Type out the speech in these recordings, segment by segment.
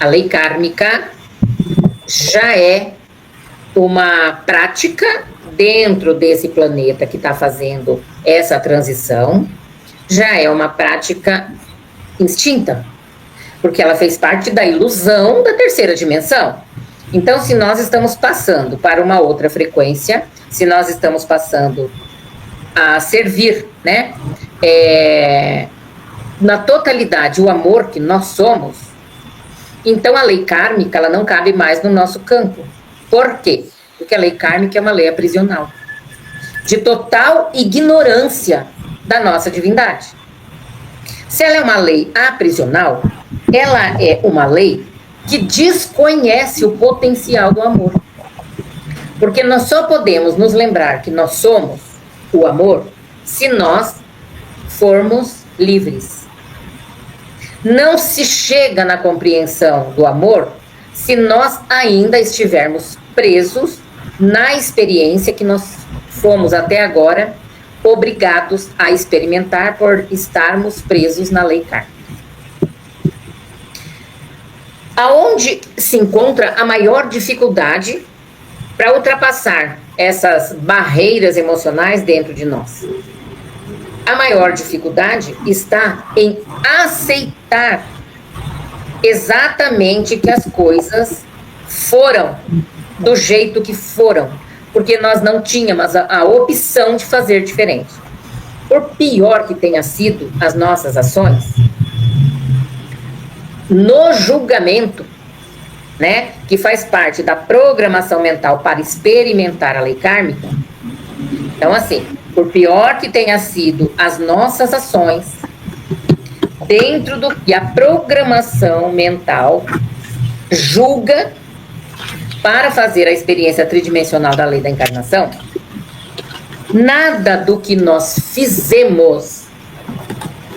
A lei kármica já é uma prática dentro desse planeta que está fazendo essa transição, já é uma prática instinta, porque ela fez parte da ilusão da terceira dimensão. Então, se nós estamos passando para uma outra frequência, se nós estamos passando a servir, né, na totalidade o amor que nós somos, então a lei kármica ela não cabe mais no nosso campo. Por quê? Porque a lei kármica é uma lei aprisional, de total ignorância da nossa divindade. Se ela é uma lei aprisional, ela é uma lei que desconhece o potencial do amor. Porque nós só podemos nos lembrar que nós somos o amor se nós formos livres. Não se chega na compreensão do amor se nós ainda estivermos presos na experiência que nós fomos até agora obrigados a experimentar por estarmos presos na lei kármica. Aonde se encontra a maior dificuldade para ultrapassar essas barreiras emocionais dentro de nós? A maior dificuldade está em aceitar exatamente que as coisas foram do jeito que foram, porque nós não tínhamos a opção de fazer diferente. Por pior que tenha sido as nossas ações, no julgamento, né, que faz parte da programação mental para experimentar a lei kármica, então assim, por pior que tenha sido as nossas ações, dentro do que a programação mental julga para fazer a experiência tridimensional da lei da encarnação, nada do que nós fizemos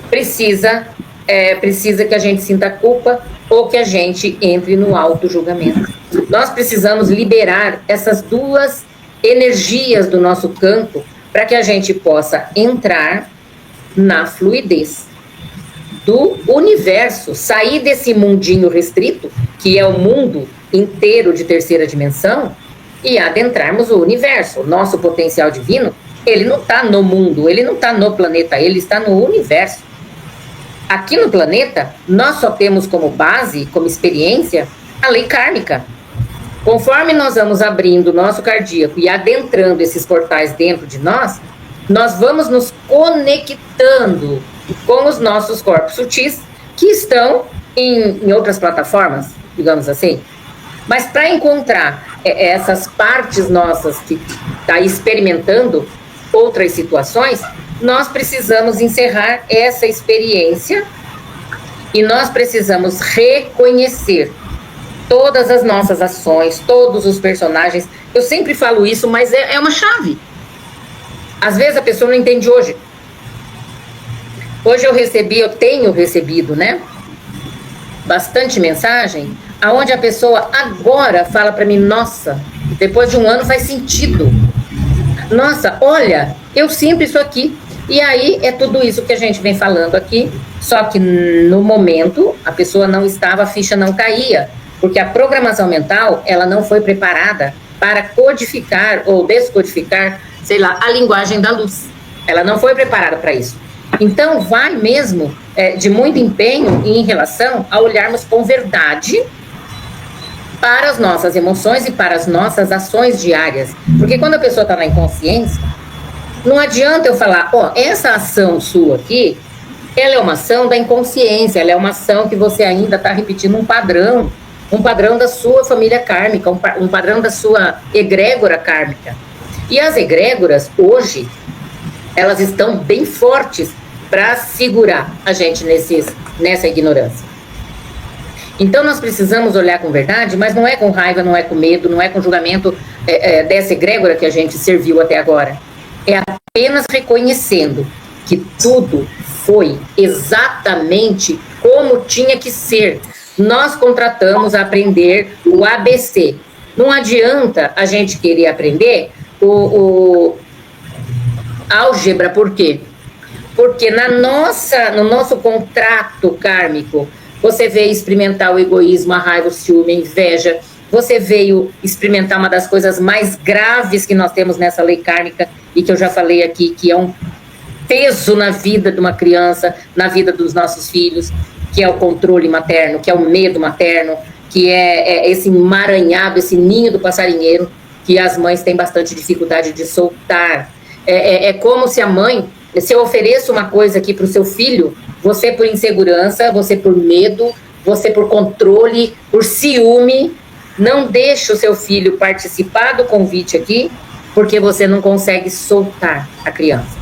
precisa que a gente sinta culpa ou que a gente entre no auto-julgamento. Nós precisamos liberar essas duas energias do nosso campo para que a gente possa entrar na fluidez do universo, sair desse mundinho restrito, que é o mundo inteiro de terceira dimensão, e adentrarmos o universo. O nosso potencial divino, ele não está no mundo, ele não está no planeta, ele está no universo. Aqui no planeta, nós só temos como base, como experiência, a lei kármica. Conforme nós vamos abrindo o nosso cardíaco e adentrando esses portais dentro de nós, nós vamos nos conectando com os nossos corpos sutis, que estão em outras plataformas, digamos assim. Mas para encontrar essas partes nossas que está experimentando outras situações, nós precisamos encerrar essa experiência e nós precisamos reconhecer todas as nossas ações, todos os personagens. Eu sempre falo isso, mas é uma chave. Às vezes a pessoa não entende hoje. Hoje eu tenho recebido, né, bastante mensagem, aonde a pessoa agora fala para mim, nossa, depois de um ano faz sentido. Nossa, olha, eu sinto isso aqui. E aí é tudo isso que a gente vem falando aqui, só que no momento a pessoa não estava, a ficha não caía, porque a programação mental, ela não foi preparada para codificar ou descodificar, sei lá, a linguagem da luz. Ela não foi preparada para isso. Então, vai mesmo de muito empenho em relação a olharmos com verdade para as nossas emoções e para as nossas ações diárias. Porque quando a pessoa está na inconsciência, não adianta eu falar, essa ação sua aqui, ela é uma ação da inconsciência, ela é uma ação que você ainda está repetindo um padrão da sua família kármica, um padrão da sua egrégora kármica. E as egrégoras, hoje, elas estão bem fortes para segurar a gente nessa ignorância. Então, nós precisamos olhar com verdade, mas não é com raiva, não é com medo, não é com julgamento dessa egrégora que a gente serviu até agora. É apenas reconhecendo que tudo foi exatamente como tinha que ser. Nós contratamos a aprender o ABC. Não adianta a gente querer aprender o álgebra, por quê? Porque no nosso contrato kármico você veio experimentar o egoísmo, a raiva, o ciúme, a inveja, você veio experimentar uma das coisas mais graves que nós temos nessa lei kármica, e que eu já falei aqui, que é um peso na vida de uma criança, na vida dos nossos filhos, que é o controle materno, que é o medo materno, que é esse emaranhado, esse ninho do passarinheiro, que as mães têm bastante dificuldade de soltar. É como se a mãe, se eu ofereço uma coisa aqui para o seu filho, você por insegurança, você por medo, você por controle, por ciúme, não deixa o seu filho participar do convite aqui, porque você não consegue soltar a criança.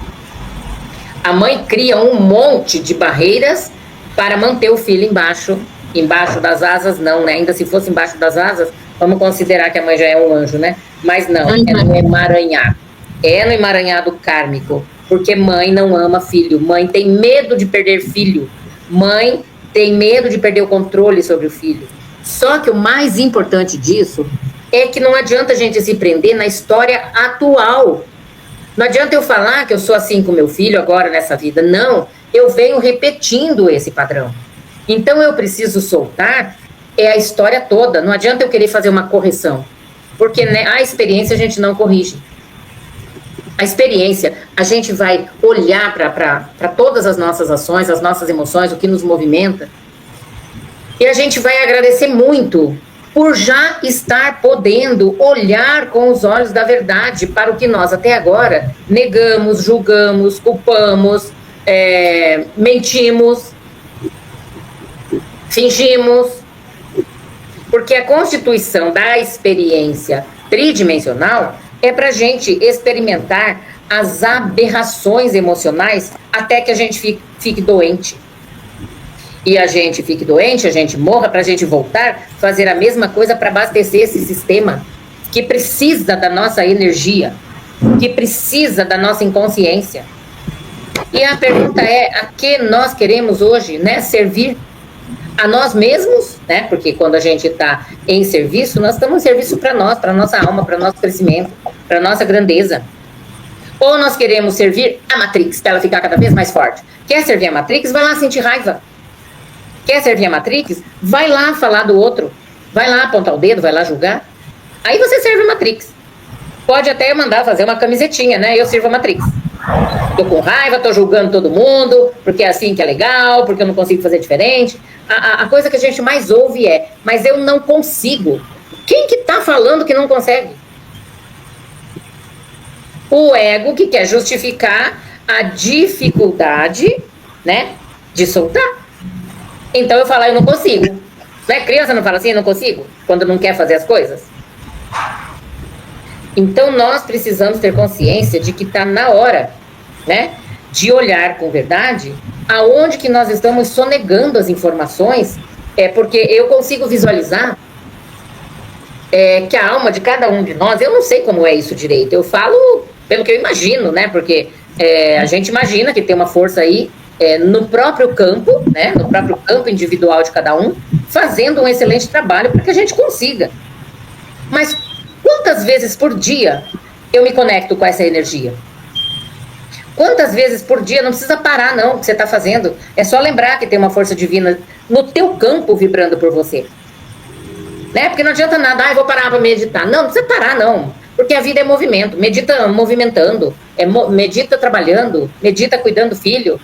A mãe cria um monte de barreiras para manter o filho embaixo das asas, não, né? Ainda se fosse embaixo das asas, vamos considerar que a mãe já é um anjo, né? Mas não, é no emaranhado. É no emaranhado kármico, porque mãe não ama filho, mãe tem medo de perder filho, mãe tem medo de perder o controle sobre o filho. Só que o mais importante disso é que não adianta a gente se prender na história atual. Não adianta eu falar que eu sou assim com meu filho agora nessa vida. Não, eu venho repetindo esse padrão. Então eu preciso soltar a história toda. Não adianta eu querer fazer uma correção. Porque né, a experiência a gente não corrige. A experiência, a gente vai olhar para todas as nossas ações, as nossas emoções, o que nos movimenta. E a gente vai agradecer muito por já estar podendo olhar com os olhos da verdade para o que nós até agora negamos, julgamos, culpamos, mentimos, fingimos. Porque a constituição da experiência tridimensional é para a gente experimentar as aberrações emocionais até que a gente fique doente. E a gente fique doente, a gente morra, para a gente voltar, fazer a mesma coisa para abastecer esse sistema que precisa da nossa energia, que precisa da nossa inconsciência. E a pergunta é, a que nós queremos hoje, né? Servir a nós mesmos, né? Porque quando a gente está em serviço, nós estamos em serviço para nós, para nossa alma, para nosso crescimento, para nossa grandeza. Ou nós queremos servir a Matrix, para ela ficar cada vez mais forte. Quer servir a Matrix? Vai lá sentir raiva. Quer servir a Matrix? Vai lá falar do outro. Vai lá apontar o dedo, vai lá julgar. Aí você serve a Matrix. Pode até mandar fazer uma camisetinha, né? Eu sirvo a Matrix. Tô com raiva, tô julgando todo mundo, porque é assim que é legal, porque eu não consigo fazer diferente. A coisa que a gente mais ouve é, mas eu não consigo. Quem que tá falando que não consegue? O ego que quer justificar a dificuldade, né, de soltar. Então eu falo, eu não consigo. Né? Criança não fala assim, eu não consigo, quando não quer fazer as coisas. Então nós precisamos ter consciência de que está na hora, né, de olhar com verdade aonde que nós estamos sonegando as informações, porque eu consigo visualizar que a alma de cada um de nós, eu não sei como é isso direito, eu falo pelo que eu imagino, né, porque a gente imagina que tem uma força aí no próprio campo, né, no próprio campo individual de cada um, fazendo um excelente trabalho para que a gente consiga. Mas quantas vezes por dia eu me conecto com essa energia? Quantas vezes por dia, não precisa parar não, o que você está fazendo, é só lembrar que tem uma força divina no teu campo vibrando por você. Né? Porque não adianta nada, eu vou parar para meditar. Não, não precisa parar não, porque a vida é movimento, medita movimentando, medita trabalhando, medita cuidando do filho.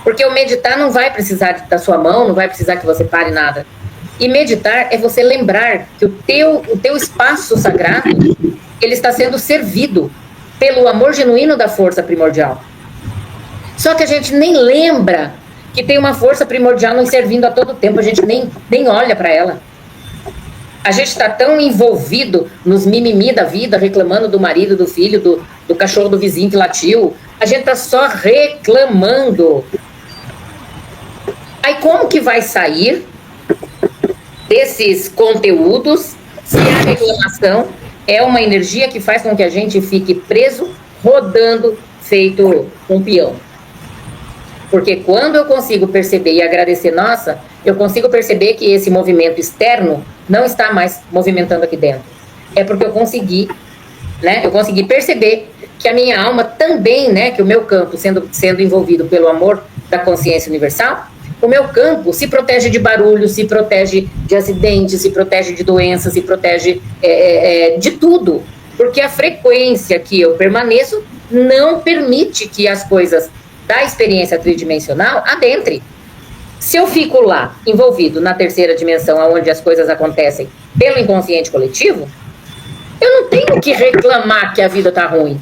Porque o meditar não vai precisar da sua mão, não vai precisar que você pare nada. E meditar é você lembrar que o teu espaço sagrado, ele está sendo servido pelo amor genuíno da força primordial. Só que a gente nem lembra que tem uma força primordial nos servindo a todo tempo, a gente nem olha para ela. A gente está tão envolvido nos mimimi da vida, reclamando do marido, do filho, do cachorro do vizinho que latiu. A gente está só reclamando. Aí como que vai sair desses conteúdos se a reclamação é uma energia que faz com que a gente fique preso, rodando, feito um peão? Porque quando eu consigo perceber e agradecer, nossa, eu consigo perceber que esse movimento externo não está mais movimentando aqui dentro. É porque eu consegui, né? Eu consegui perceber que a minha alma também, né? Que o meu campo sendo envolvido pelo amor da consciência universal, O meu campo se protege de barulho, se protege de acidentes, se protege de doenças, se protege de tudo. Porque a frequência que eu permaneço não permite que as coisas da experiência tridimensional adentrem. Se eu fico lá, envolvido na terceira dimensão, onde as coisas acontecem pelo inconsciente coletivo, eu não tenho que reclamar que a vida está ruim.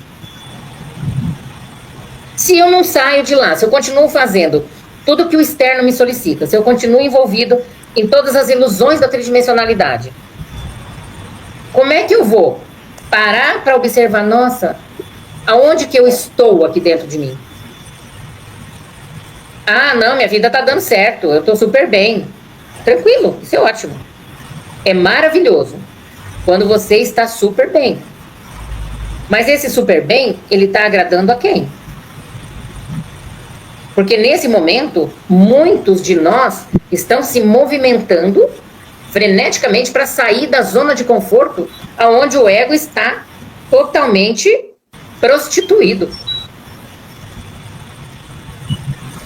Se eu não saio de lá, se eu continuo fazendo tudo que o externo me solicita, se eu continuo envolvido em todas as ilusões da tridimensionalidade, como é que eu vou parar para observar, nossa, aonde que eu estou aqui dentro de mim? Ah, não, minha vida tá dando certo, eu tô super bem. Tranquilo, isso é ótimo. É maravilhoso quando você está super bem. Mas esse super bem, ele tá agradando a quem? Porque nesse momento, muitos de nós estão se movimentando freneticamente para sair da zona de conforto, aonde o ego está totalmente prostituído.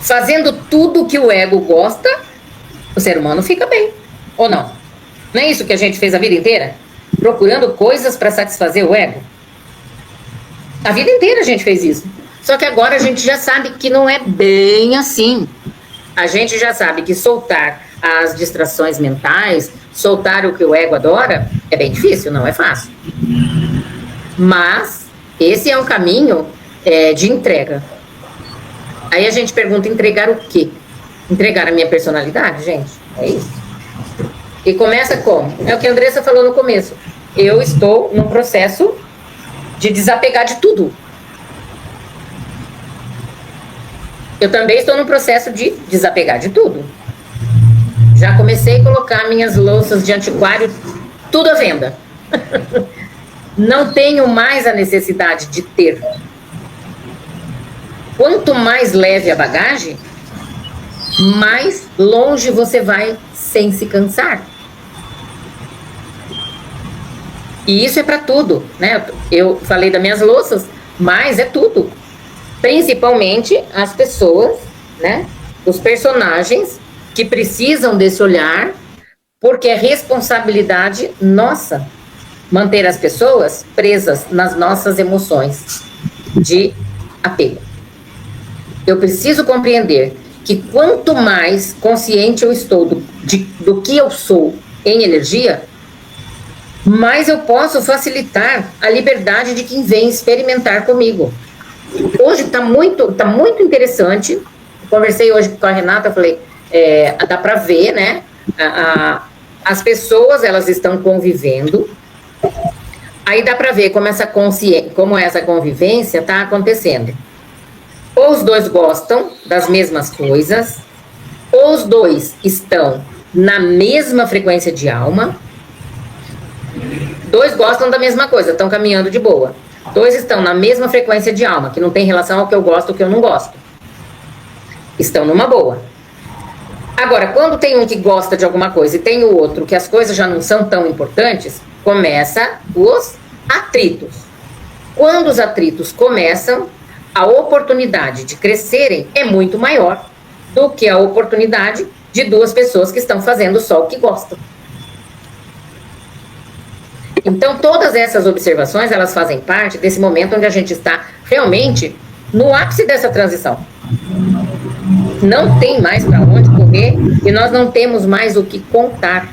Fazendo tudo que o ego gosta, o ser humano fica bem, ou não? Não é isso que a gente fez a vida inteira? Procurando coisas para satisfazer o ego? A vida inteira a gente fez isso. Só que agora a gente já sabe que não é bem assim. A gente já sabe que soltar as distrações mentais, soltar o que o ego adora, é bem difícil, não é fácil. Mas esse é um caminho de entrega. Aí a gente pergunta, entregar o quê? Entregar a minha personalidade, gente? É isso. E começa como? É o que a Andressa falou no começo. Eu estou num processo de desapegar de tudo. Eu também estou num processo de desapegar de tudo. Já comecei a colocar minhas louças de antiquário tudo à venda. Não tenho mais a necessidade de ter. Quanto mais leve a bagagem, mais longe você vai sem se cansar. E isso é para tudo, né? Eu falei das minhas louças, mas é tudo. Principalmente as pessoas, né? Os personagens que precisam desse olhar, porque é responsabilidade nossa manter as pessoas presas nas nossas emoções de apego. Eu preciso compreender que quanto mais consciente eu estou do que eu sou em energia, mais eu posso facilitar a liberdade de quem vem experimentar comigo. Hoje está muito interessante. Conversei hoje com a Renata, falei, dá para ver, né? As pessoas, elas estão convivendo. Aí dá para ver como essa convivência está acontecendo. Ou os dois gostam das mesmas coisas, ou os dois estão na mesma frequência de alma. Dois gostam da mesma coisa, estão caminhando de boa. Dois estão na mesma frequência de alma, que não tem relação ao que eu gosto ou que eu não gosto. Estão numa boa. Agora, quando tem um que gosta de alguma coisa e tem o outro que as coisas já não são tão importantes, começa os atritos. Quando os atritos começam, a oportunidade de crescerem é muito maior do que a oportunidade de duas pessoas que estão fazendo só o que gostam. Então, todas essas observações, elas fazem parte desse momento onde a gente está realmente no ápice dessa transição. Não tem mais para onde correr e nós não temos mais o que contar.